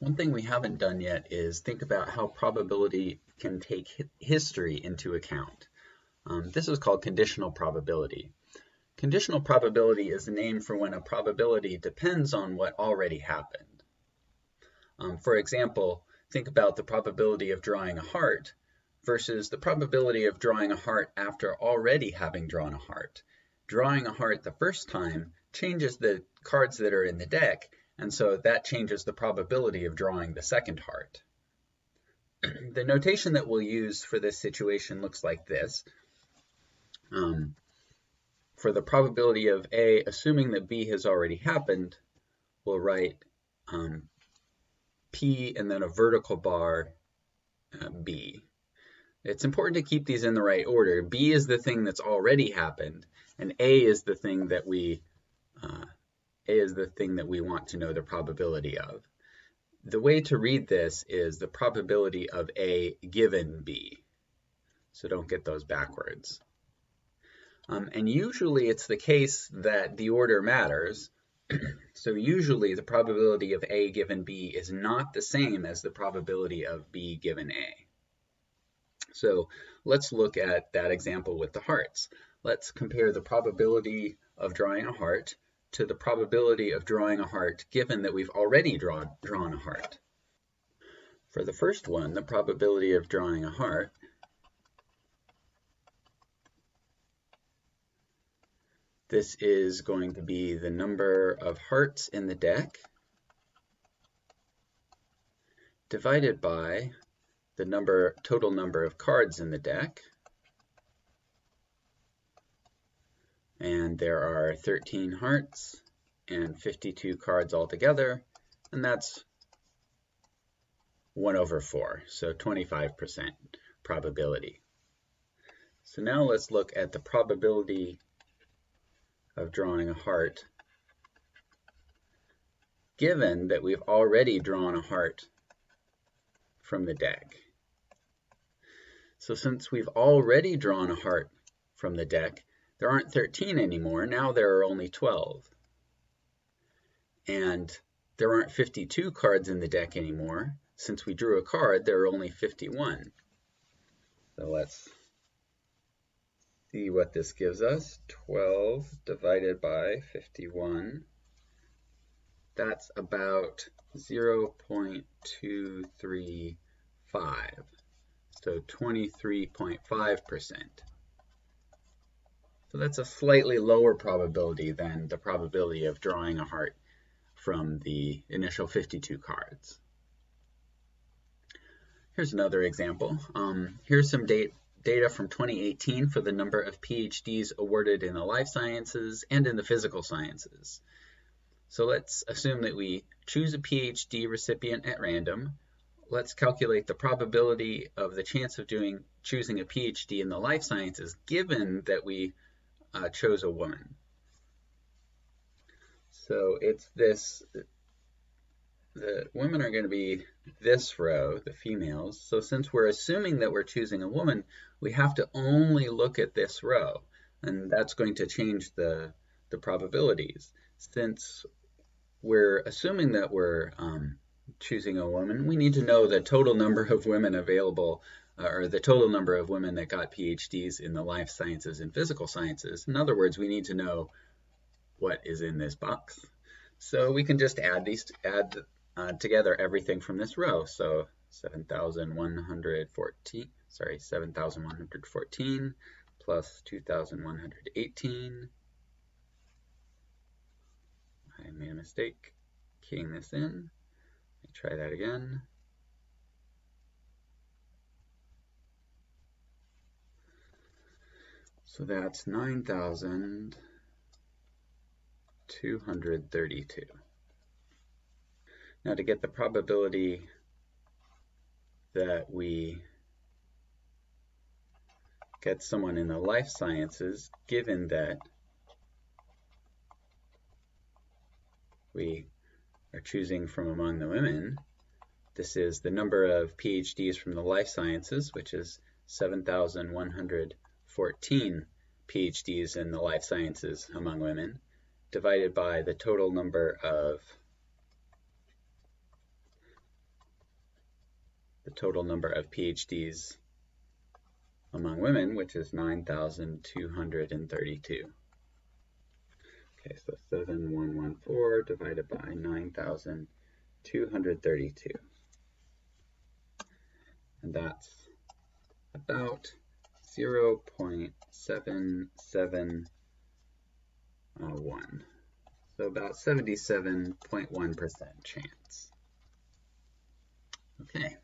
One thing we haven't done yet is think about how probability can take history into account. This is called conditional probability. Conditional probability is the name for when a probability depends on what already happened. For example, think about the probability of drawing a heart versus the probability of drawing a heart after already having drawn a heart. Drawing a heart the first time changes the cards that are in the deck, and so that changes the probability of drawing the second heart. The notation that we'll use for this situation looks like this. For the probability of A, assuming that B has already happened, we'll write P and then a vertical bar B. It's important to keep these in the right order. B is the thing that's already happened, and A is the thing that we want to know the probability of. The way to read this is the probability of A given B. So don't get those backwards. And usually it's the case that the order matters. So usually the probability of A given B is not the same as the probability of B given A. So let's look at that example with the hearts. Let's compare the probability of drawing a heart to the probability of drawing a heart given that we've already drawn a heart. For the first one, the probability of drawing a heart, this is going to be the number of hearts in the deck divided by the total number of cards in the deck. And there are 13 hearts and 52 cards altogether, and that's 1/4, so 25% probability. So now let's look at the probability of drawing a heart given that we've already drawn a heart from the deck. So since we've already drawn a heart from the deck, there aren't 13 anymore. Now there are only 12. And there aren't 52 cards in the deck anymore. Since we drew a card, there are only 51. So let's see what this gives us. 12 divided by 51. That's about 0.235. So 23.5%. So that's a slightly lower probability than the probability of drawing a heart from the initial 52 cards. Here's another example. Here's some data from 2018 for the number of PhDs awarded in the life sciences and in the physical sciences. So let's assume that we choose a PhD recipient at random. Let's calculate the probability of the chance of choosing a PhD in the life sciences given that we chose a woman. So it's this, the women are going to be this row, the females. So since we're assuming that we're choosing a woman, we have to only look at this row, and that's going to change the probabilities. Since we're assuming that we're choosing a woman, we need to know the total number of women available, or the total number of women that got PhDs in the life sciences and physical sciences. In other words, we need to know what is in this box. So we can just add together everything from this row. So 7,114 plus 2,118. I made a mistake keying this in. Let me try that again. So that's 9,232. Now to get the probability that we get someone in the life sciences, given that we are choosing from among the women, this is the number of PhDs from the life sciences, which is 7,114 PhDs in the life sciences among women, divided by the total number of the total number of PhDs among women, which is 9,232. Okay, so 7114 divided by 9,232. And that's about 0.771. So about 77.1% chance. Okay.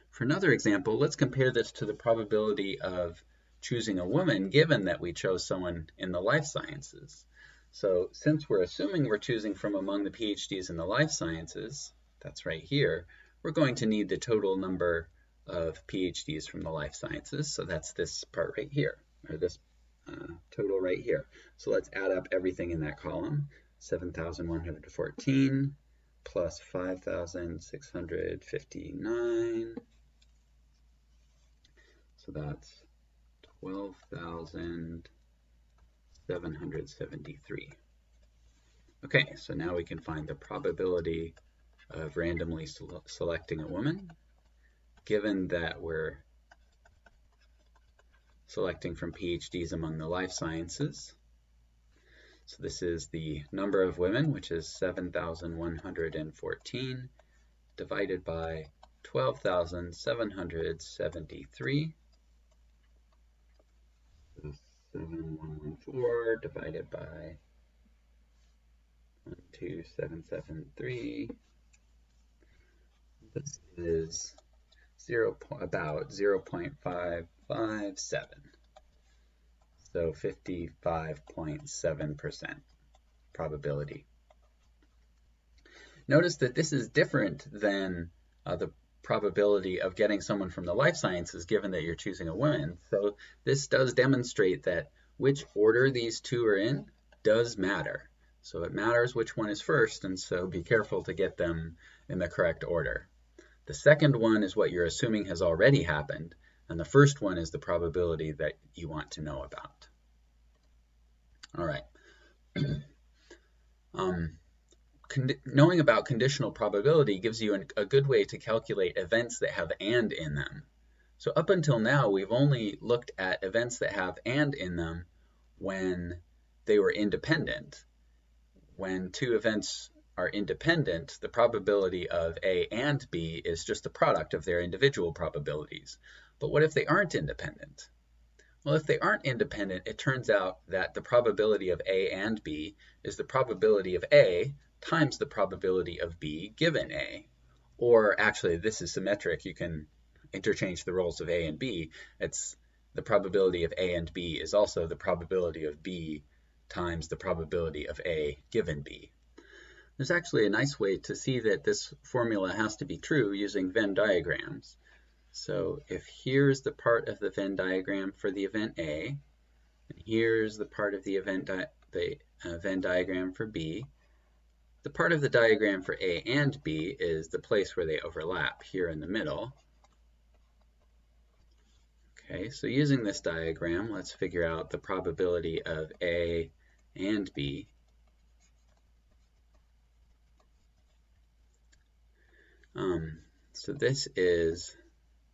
For another example, let's compare this to the probability of choosing a woman given that we chose someone in the life sciences. So since we're assuming we're choosing from among the PhDs in the life sciences, that's right here, we're going to need the total number of PhDs from the life sciences. So that's this part right here, or this total right here. So let's add up everything in that column. 7,114 plus 5,659. So that's 12,773. Okay, so now we can find the probability of randomly selecting a woman, given that we're selecting from PhDs among the life sciences. So this is the number of women, which is 7,114, divided by 12,773. 7114 divided by 12773. This is about 0.557. So 55.7% probability. Notice that this is different than the probability of getting someone from the life sciences given that you're choosing a woman. So this does demonstrate that which order these two are in does matter. So it matters which one is first, and so be careful to get them in the correct order. The second one is what you're assuming has already happened, and the first one is the probability that you want to know about. All right. Knowing about conditional probability gives you a good way to calculate events that have and in them. So up until now, we've only looked at events that have and in them when they were independent. When two events are independent, the probability of A and B is just the product of their individual probabilities. But what if they aren't independent? Well, if they aren't independent, it turns out that the probability of A and B is the probability of A times the probability of B given A. Or actually, this is symmetric. You can interchange the roles of A and B. It's the probability of A and B is also the probability of B times the probability of A given B. There's actually a nice way to see that this formula has to be true using Venn diagrams. So if here's the part of the Venn diagram for the event A, and here's the part of the Venn diagram for B, the part of the diagram for A and B is the place where they overlap here in the middle. Okay, so using this diagram, let's figure out the probability of A and B. So this is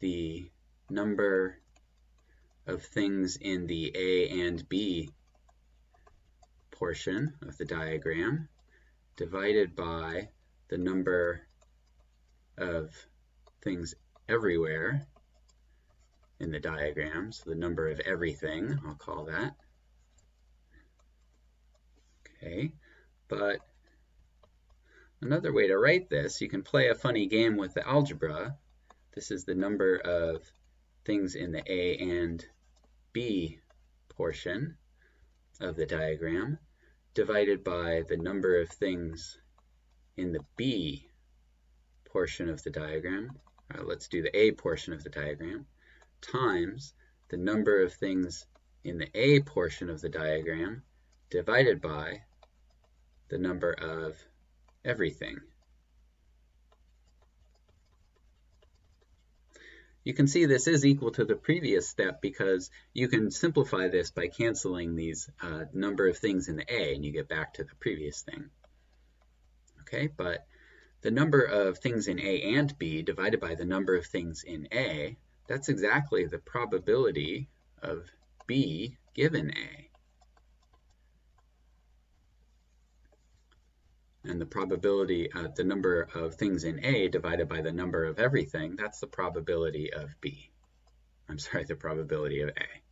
the number of things in the A and B portion of the diagram divided by the number of things everywhere in the diagram. So the number of everything, I'll call that. Okay, but another way to write this, you can play a funny game with the algebra. This is the number of things in the A and B portion of the diagram divided by the number of things in the B portion of the diagram. Let's do the A portion of the diagram times the number of things in the A portion of the diagram divided by the number of everything. You can see this is equal to the previous step because you can simplify this by canceling these number of things in the A and you get back to the previous thing. Okay, but the number of things in A and B divided by the number of things in A, that's exactly the probability of B given A. And the probability, the number of things in A divided by the number of everything, that's the probability of B. I'm sorry, the probability of A.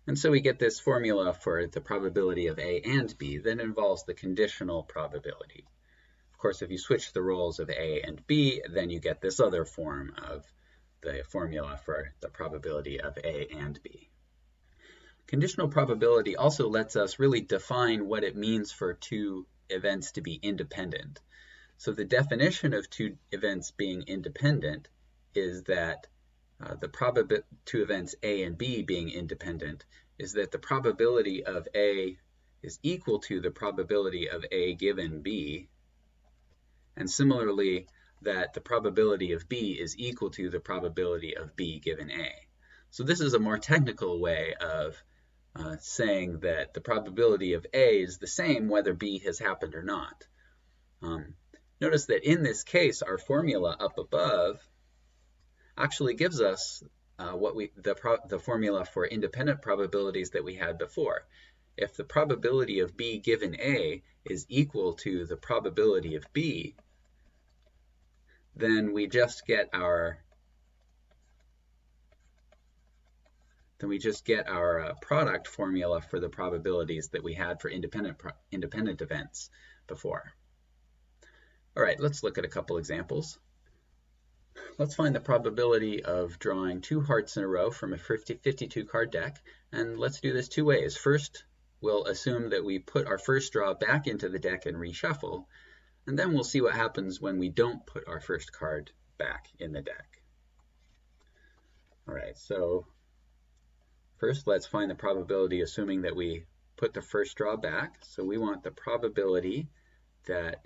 And so we get this formula for the probability of A and B that involves the conditional probability. Of course, if you switch the roles of A and B, then you get this other form of the formula for the probability of A and B. Conditional probability also lets us really define what it means for two events to be independent. So the definition of two events being independent is that two events A and B being independent is that the probability of A is equal to the probability of A given B, and similarly that the probability of B is equal to the probability of B given A. So this is a more technical way of saying that the probability of A is the same whether B has happened or not. Notice that in this case, our formula up above actually gives us the formula for independent probabilities that we had before. If the probability of B given A is equal to the probability of B, then we just get our product formula for the probabilities that we had for independent events before. All right, let's look at a couple examples. Let's find the probability of drawing 2 hearts in a row from a 52 card deck, and let's do this 2 ways. First, we'll assume that we put our first draw back into the deck and reshuffle, and then we'll see what happens when we don't put our first card back in the deck. All right, so first, let's find the probability assuming that we put the first draw back. So we want the probability that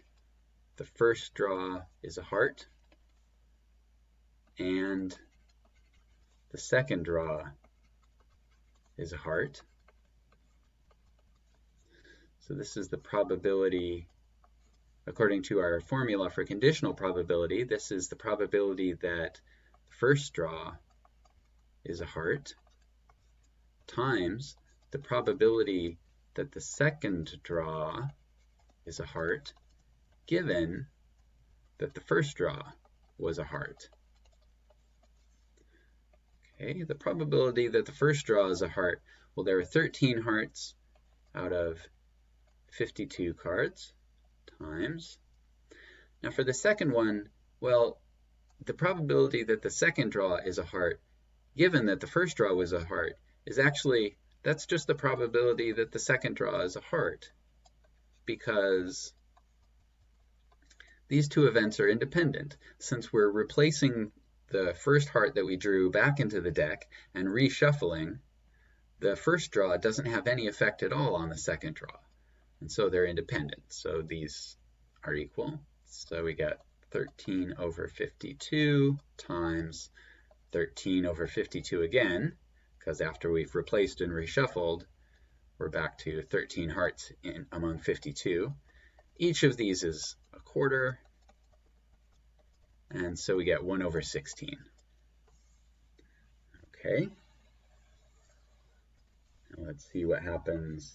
the first draw is a heart and the second draw is a heart. So this is the probability, according to our formula for conditional probability, this is the probability that the first draw is a heart times the probability that the second draw is a heart, given that the first draw was a heart. Okay, the probability that the first draw is a heart, well, there are 13 hearts out of 52 cards, times. Now for the second one, well, the probability that the second draw is a heart, given that the first draw was a heart, is actually, that's just the probability that the second draw is a heart, because these two events are independent. Since we're replacing the first heart that we drew back into the deck and reshuffling, the first draw doesn't have any effect at all on the second draw, and so they're independent. So these are equal. So we get 13 over 52 times 13 over 52 again, because after we've replaced and reshuffled, we're back to 13 hearts among 52. Each of these is a quarter, and so we get 1 over 16. Okay. Now let's see what happens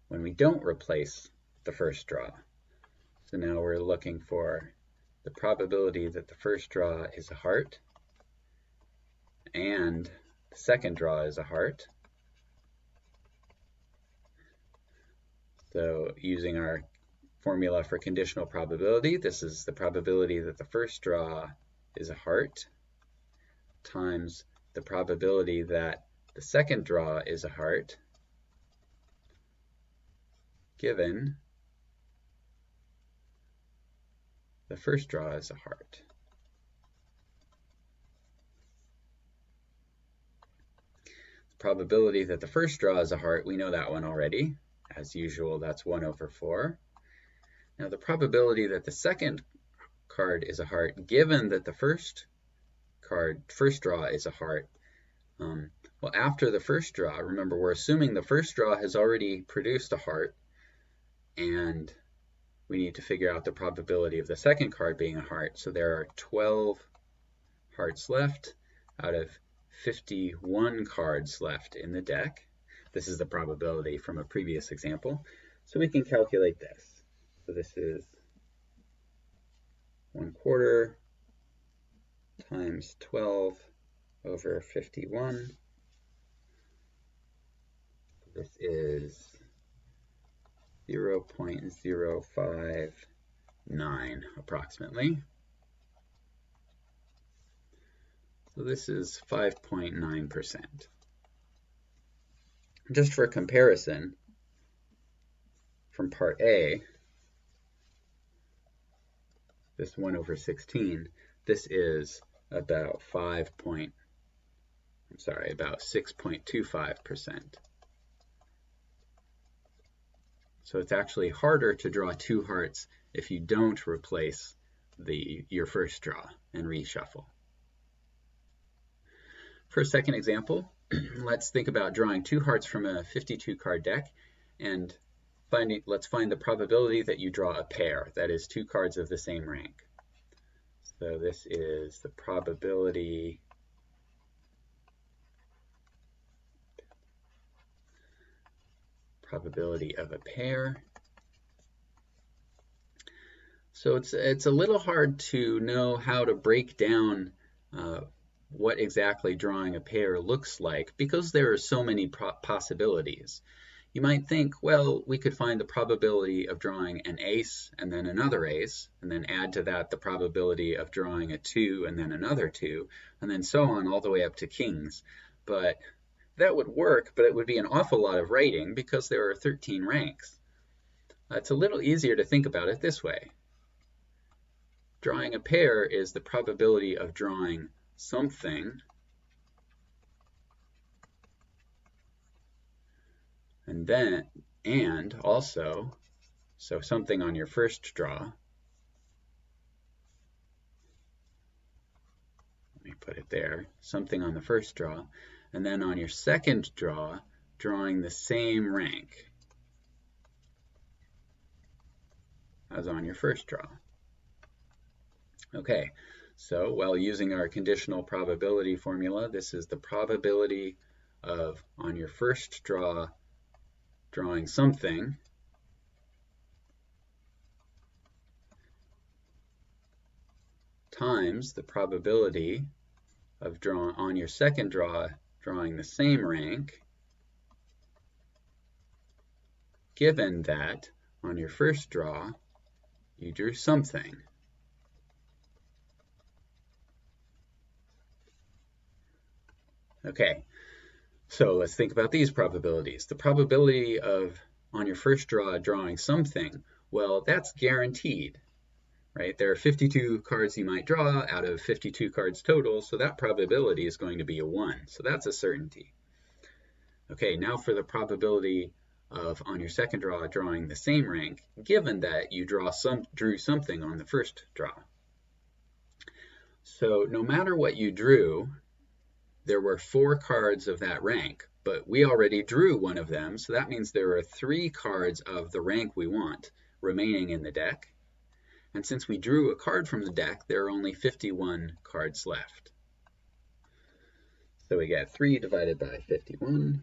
when we don't replace the first draw. So now we're looking for the probability that the first draw is a heart and the second draw is a heart. So using our formula for conditional probability, this is the probability that the first draw is a heart times the probability that the second draw is a heart, given the first draw is a heart. The probability that the first draw is a heart, we know that one already. As usual, that's 1 over 4. Now the probability that the second card is a heart, given that the first draw is a heart, well, after the first draw, remember we're assuming the first draw has already produced a heart, and we need to figure out the probability of the second card being a heart. So there are 12 hearts left out of 51 cards left in the deck. This is the probability from a previous example. So we can calculate this. So this is 1/4 times 12 over 51. This is 0.059 approximately. So this is 5.9%. Just for comparison, from part A, this 1/16, this is about 6.25%. So it's actually harder to draw 2 hearts if you don't replace your first draw and reshuffle. For a second example, let's think about drawing 2 hearts from a 52 card deck, and let's find the probability that you draw a pair, that is 2 cards of the same rank. So this is the probability of a pair. So it's a little hard to know how to break down what exactly drawing a pair looks like because there are so many possibilities. You might think, well, we could find the probability of drawing an ace and then another ace, and then add to that the probability of drawing a 2 and then another 2, and then so on all the way up to kings. But that would work, but it would be an awful lot of writing because there are 13 ranks. It's a little easier to think about it this way. Drawing a pair is the probability of drawing something and also, so something on your first draw. Let me put it there, something on the first draw, and then on your second draw, drawing the same rank as on your first draw. Okay, so while using our conditional probability formula, this is the probability of, on your first draw, drawing something times the probability of on your second draw drawing the same rank, given that on your first draw you drew something. Okay, so let's think about these probabilities. The probability of, on your first draw, drawing something, well, that's guaranteed, right? There are 52 cards you might draw out of 52 cards total, so that probability is going to be a 1. So that's a certainty. Okay, now for the probability of, on your second draw, drawing the same rank, given that you drew something on the first draw. So no matter what you drew, there were 4 cards of that rank, but we already drew one of them, so that means there are 3 cards of the rank we want remaining in the deck. And since we drew a card from the deck, there are only 51 cards left. So we get 3 divided by 51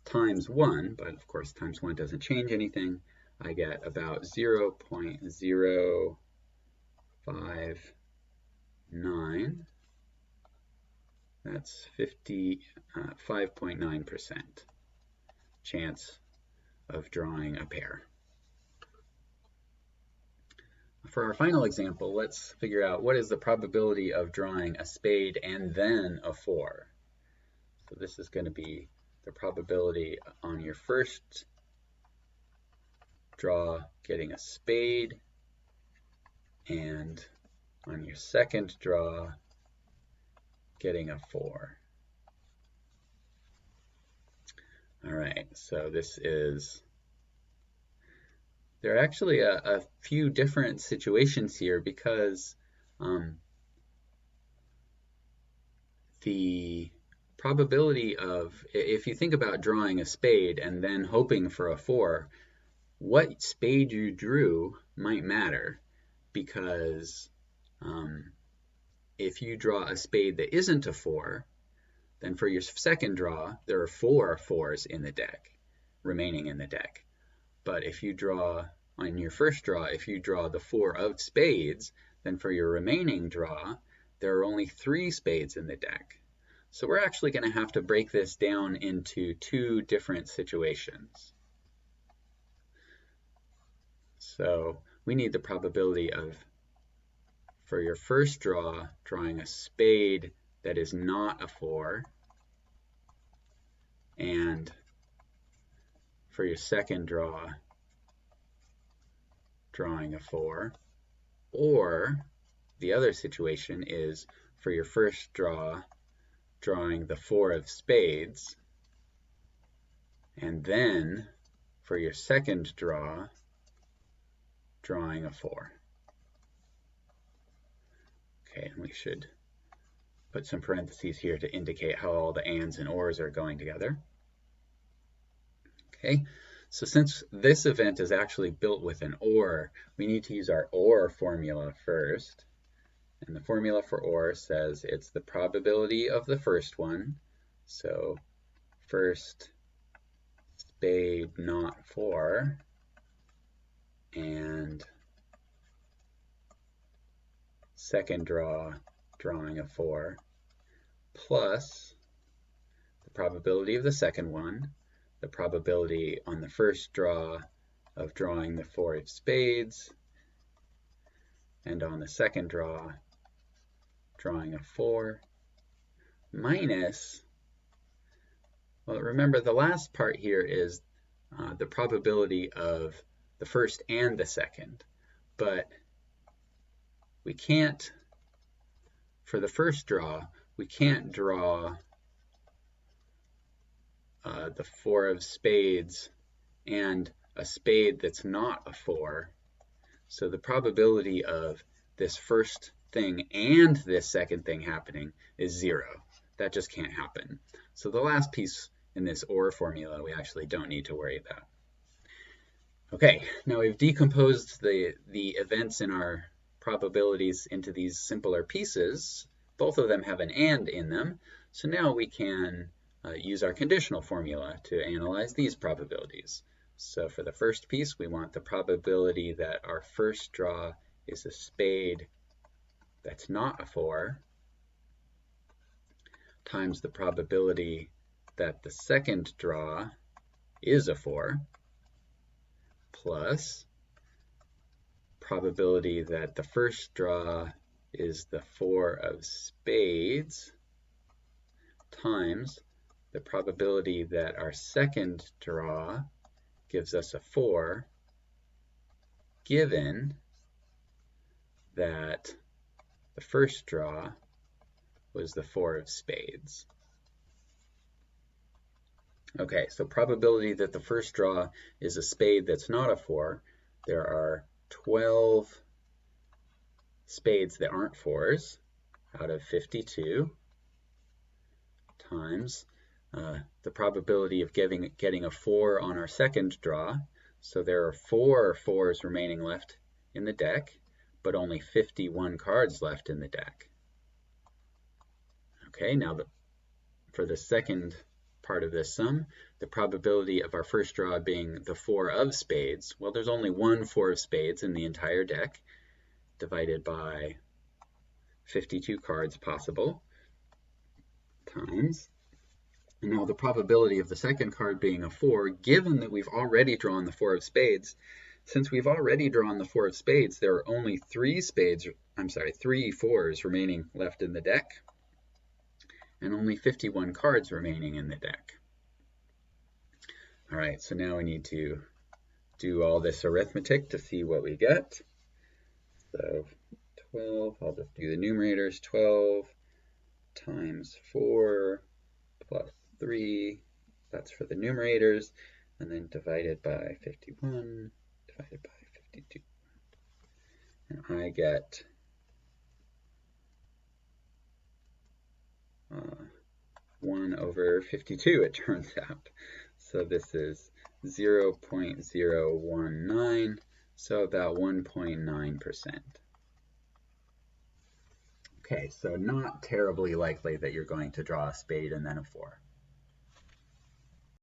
times 1, but of course times 1 doesn't change anything. I get about 0.059. That's 5.9% chance of drawing a pair. For our final example, let's figure out what is the probability of drawing a spade and then a 4. So this is going to be the probability on your first draw getting a spade, and on your second draw getting a 4. All right, so there are actually a few different situations here because the probability of, if you think about drawing a spade and then hoping for a 4, what spade you drew might matter, because if you draw a spade that isn't a 4, then for your second draw, there are 4 4s in the deck, remaining in the deck. But if you draw, on your first draw, if you draw the 4 of spades, then for your remaining draw, there are only 3 spades in the deck. So we're actually going to have to break this down into 2 different situations. So we need the probability of, for your first draw, drawing a spade that is not a 4, and for your second draw, drawing a 4, or the other situation is for your first draw, drawing the 4 of spades, and then for your second draw, drawing a 4. Okay, and we should put some parentheses here to indicate how all the ands and ors are going together. Okay, so since this event is actually built with an or, we need to use our or formula first. And the formula for or says it's the probability of the first one. So first spade not 4, and second draw drawing a 4, plus the probability of the second one, the probability on the first draw of drawing the 4 of spades, and on the second draw drawing a 4, minus, well, remember the last part here is the probability of the first and the second, but we can't, for the first draw, we can't draw the 4 of spades and a spade that's not a 4. So the probability of this first thing and this second thing happening is 0. That just can't happen. So the last piece in this OR formula we actually don't need to worry about. Okay, now we've decomposed the events in our probabilities into these simpler pieces. Both of them have an AND in them. So now we can use our conditional formula to analyze these probabilities. So for the first piece, we want the probability that our first draw is a spade that's not a 4 times the probability that the second draw is a 4 plus probability that the first draw is the 4 of spades times the probability that our second draw gives us a 4, given that the first draw was the 4 of spades. Okay, so probability that the first draw is a spade that's not a 4. There are 12 spades that aren't 4s out of 52 times the probability of getting a 4 on our second draw. So there are 4 4s remaining left in the deck, but only 51 cards left in the deck. Okay, now for the second part of this sum, the probability of our first draw being the 4 of spades, well, there's only one 4 of spades in the entire deck, divided by 52 cards possible, times. And now the probability of the second card being a 4, given that we've already drawn the 4 of spades, since we've already drawn the 4 of spades, there are only 3 4s remaining left in the deck, and only 51 cards remaining in the deck. All right, so now we need to do all this arithmetic to see what we get. So 12, I'll just do the numerators, 12 times 4 plus 3, that's for the numerators, and then divided by 51, divided by 52. And I get 1 1 over 52, it turns out. So this is 0.019, so about 1.9%. Okay, so not terribly likely that you're going to draw a spade and then a 4.